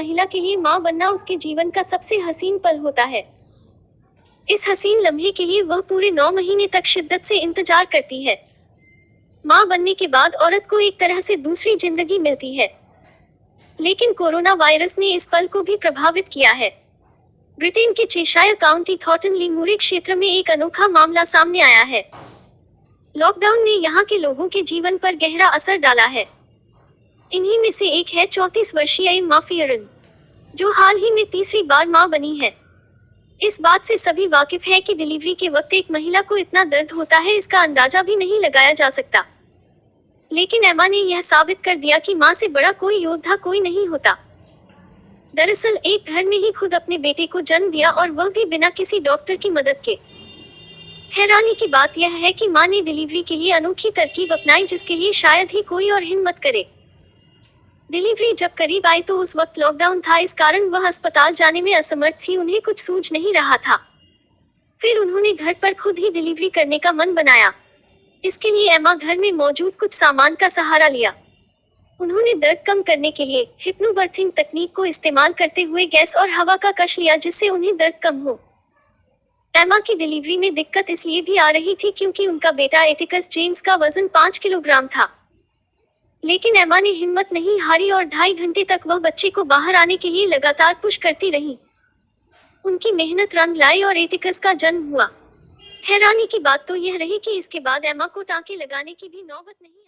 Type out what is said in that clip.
महिला के लिए माँ बनना उसके जीवन का सबसे हसीन पल होता है। इस हसीन लम्हे के लिए वह पूरे 9 महीने तक शिद्दत से इंतजार करती है। माँ बनने के बाद औरत को एक तरह से दूसरी जिंदगी मिलती है। लेकिन कोरोना वायरस ने इस पल को भी प्रभावित किया है। ब्रिटेन के चेशायर काउंटी थॉटनली मूरे क्षेत्र में एक अनोखा मामला सामने आया है। लॉकडाउन ने यहाँ के लोगों के जीवन पर गहरा असर डाला है। इन्हीं में से एक है 34 वर्षीय एम्मा फियरन, जो हाल ही में तीसरी बार मां बनी है। इस बात से सभी वाकिफ है कि डिलीवरी के वक्त एक महिला को इतना दर्द होता है, इसका अंदाजा भी नहीं लगाया जा सकता। लेकिन एम्मा ने यह साबित कर दिया कि मां से बड़ा कोई योद्धा कोई नहीं होता। दरअसल एक घर में ही खुद अपने बेटे को जन्म दिया, और वह भी बिना किसी डॉक्टर की मदद के। हैरानी की बात यह है कि मां ने डिलीवरी के लिए अनोखी तरकीब अपनाई, जिसके लिए शायद ही कोई और हिम्मत करे। डिलीवरी जब करीब आई तो उस वक्त लॉकडाउन था, इस कारण वह अस्पताल जाने में असमर्थ थी, उन्हें कुछ सूझ नहीं रहा था। फिर उन्होंने घर पर खुद ही डिलीवरी करने का मन बनाया। इसके लिए एम्मा घर में मौजूद कुछ सामान का सहारा लिया। उन्होंने दर्द कम करने के लिए हिप्नोबर्थिंग तकनीक को इस्तेमाल करते हुए गैस और हवा का कश लिया, जिससे उन्हें दर्द कम हो। एम्मा की डिलीवरी में दिक्कत इसलिए भी आ रही थी क्योंकि उनका बेटा एटिकस जेम्स का वजन 5 किलोग्राम था। लेकिन एम्मा ने हिम्मत नहीं हारी और 2.5 घंटे तक वह बच्चे को बाहर आने के लिए लगातार पुश करती रही। उनकी मेहनत रंग लाई और एटिकस का जन्म हुआ। हैरानी की बात तो यह रही कि इसके बाद एम्मा को टांके लगाने की भी नौबत नहीं आई।